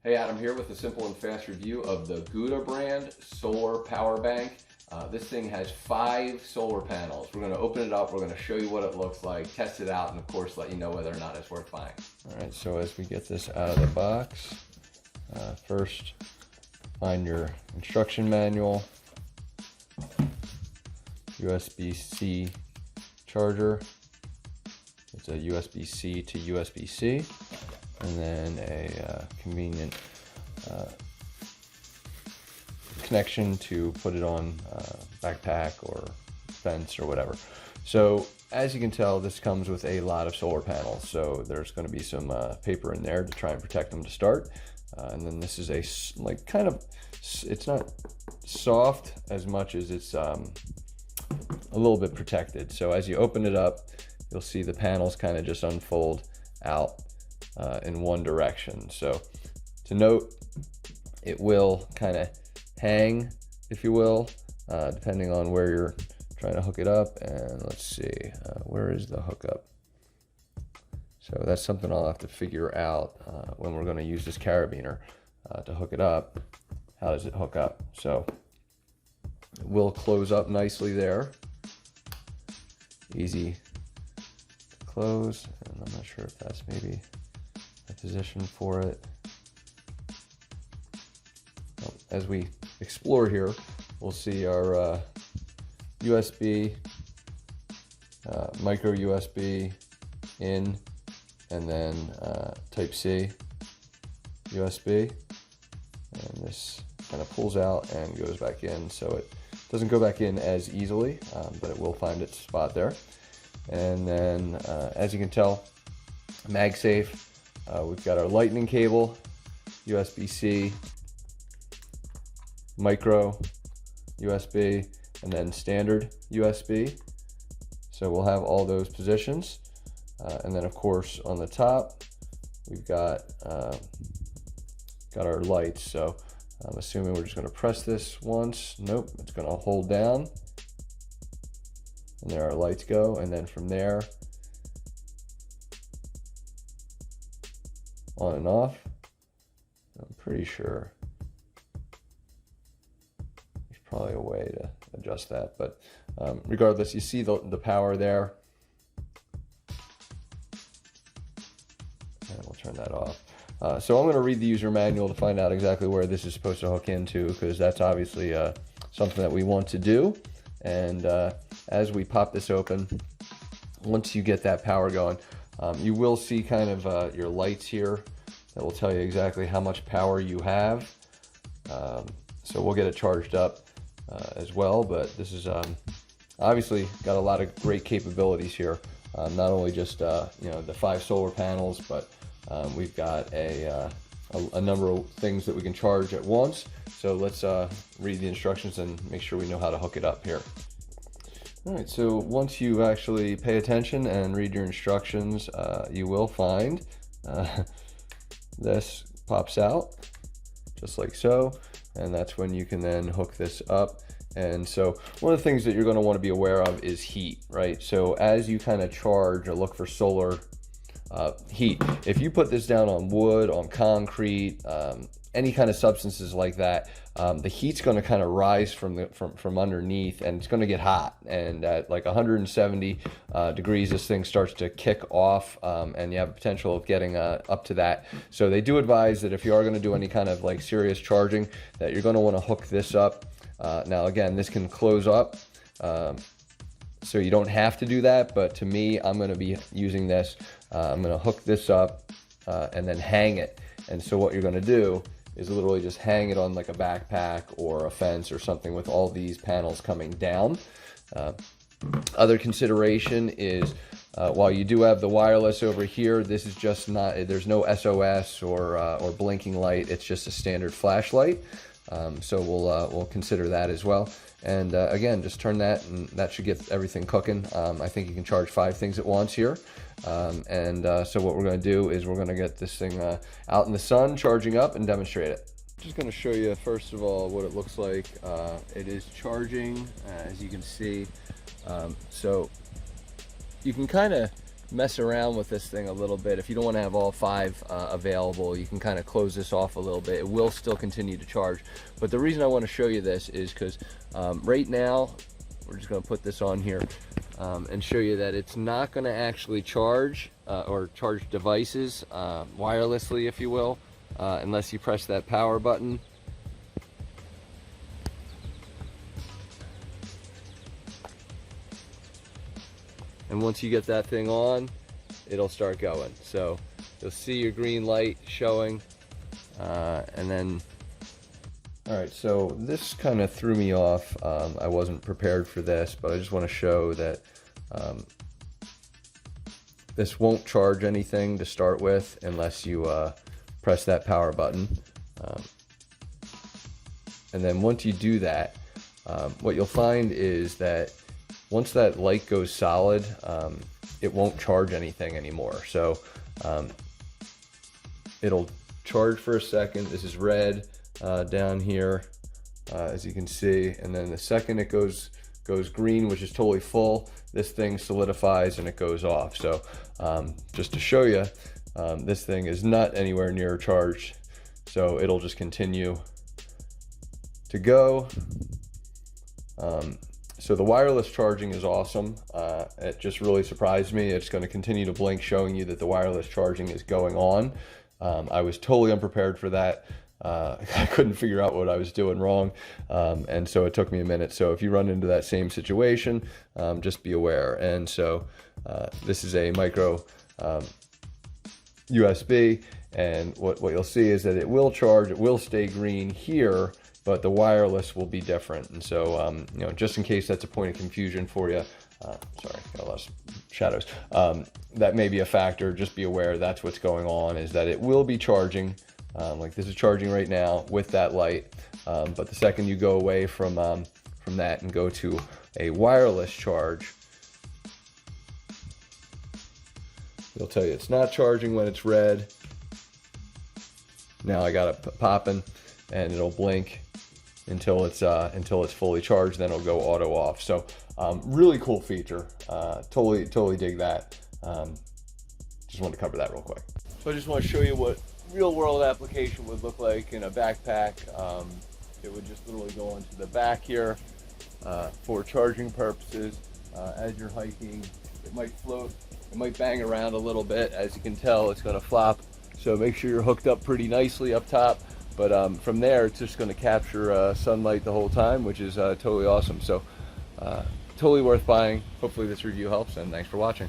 Hey, Adam here with a simple and fast review of the GOODaaa brand Solar Power Bank. This thing has 5 solar panels. We're going to open it up, we're going to show you what it looks like, test it out, and of course let you know whether or not it's worth buying. Alright, so as we get this out of the box, first find your instruction manual, USB-C charger. It's a USB-C to USB-C, and then a convenient connection to put it on backpack or fence or whatever. So as you can tell, this comes with a lot of solar panels, so there's going to be some paper in there to try and protect them to start, and then this is a it's not soft as much as it's a little bit protected. So as you open it up, you'll see the panels kind of just unfold out in one direction. So to note, it will kind of hang, if you will, depending on where you're trying to hook it up. And let's see, where is the hookup? So that's something I'll have to figure out when we're going to use this carabiner to hook it up. How does it hook up? So it will close up nicely there. Easy to close, and I'm not sure if that's maybe a position for it. Well, as we explore here, we'll see our USB, micro USB in, and then Type-C USB, and this kind of pulls out and goes back in, so it doesn't go back in as easily, but it will find its spot there. And then as you can tell, MagSafe, we've got our lightning cable, USB-C, micro USB, and then standard USB. So we'll have all those positions. And then of course on the top, we've got our lights. So I'm assuming we're just going to press this once. Nope, it's going to hold down. And there our lights go. And then from there, on and off. I'm pretty sure there's probably a way to adjust that. But regardless, you see the power there. And we'll turn that off. So I'm going to read the user manual to find out exactly where this is supposed to hook into, because that's obviously something that we want to do. And as we pop this open, once you get that power going, you will see kind of your lights here that will tell you exactly how much power you have. So we'll get it charged up as well, but this is obviously got a lot of great capabilities here. Not only just you know, the 5 solar panels, but we've got a number of things that we can charge at once. So let's read the instructions and make sure we know how to hook it up here. Alright, so once you actually pay attention and read your instructions, you will find this pops out just like so, and that's when you can then hook this up. And so one of the things that you're going to want to be aware of is heat, right? So as you kind of charge or look for solar heat, if you put this down on wood, on concrete, any kind of substances like that, the heat's going to kind of rise from underneath, and it's going to get hot. And at like 170 degrees, this thing starts to kick off, and you have a potential of getting up to that. So they do advise that if you are going to do any kind of like serious charging, that you're going to want to hook this up. Now again, this can close up, so you don't have to do that, but to me, I'm going to be using this. I'm going to hook this up and then hang it. And so what you're going to do is literally just hang it on like a backpack or a fence or something with all these panels coming down. Other consideration is while you do have the wireless over here, this is just not, there's no SOS or blinking light. It's just a standard flashlight. So we'll consider that as well. And again, just turn that, and that should get everything cooking. I think you can charge 5 things at once here. So what we're going to do is we're going to get this thing out in the sun, charging up, and demonstrate it. Just going to show you first of all what it looks like. It is charging, as you can see. So you can kind of mess around with this thing a little bit. If you don't want to have all 5 available, you can kind of close this off a little bit. It will still continue to charge. But the reason I want to show you this is because right now, we're just going to put this on here and show you that it's not going to actually charge or charge devices wirelessly, if you will, unless you press that power button. And once you get that thing on, it'll start going. So you'll see your green light showing, and then, all right, so this kind of threw me off. I wasn't prepared for this, but I just want to show that this won't charge anything to start with unless you press that power button. And then once you do that, what you'll find is that once that light goes solid, it won't charge anything anymore. So it'll charge for a second. This is red down here, as you can see, and then the second it goes green, which is totally full, this thing solidifies and it goes off. So just to show you, this thing is not anywhere near charged, so it'll just continue to go. So the wireless charging is awesome. It just really surprised me. It's going to continue to blink, showing you that the wireless charging is going on. I was totally unprepared for that. I couldn't figure out what I was doing wrong, and so it took me a minute. So if you run into that same situation, just be aware. And so this is a micro USB, and what you'll see is that it will charge, it will stay green here, but the wireless will be different. And so, you know, just in case that's a point of confusion for you, sorry, got a lot of shadows, that may be a factor. Just be aware that's what's going on, is that it will be charging, like this is charging right now with that light, but the second you go away from that and go to a wireless charge, it'll tell you it's not charging when it's red. Now I got it popping, and it'll blink until it's fully charged. Then it'll go auto off. So really cool feature. Totally dig that. Just wanted to cover that real quick. So I just want to show you what real world application would look like in a backpack. It would just literally go into the back here for charging purposes. As you're hiking, it might float, it might bang around a little bit. As you can tell, it's going to flop. So make sure you're hooked up pretty nicely up top. But from there, it's just going to capture sunlight the whole time, which is totally awesome. So totally worth buying. Hopefully this review helps, and thanks for watching.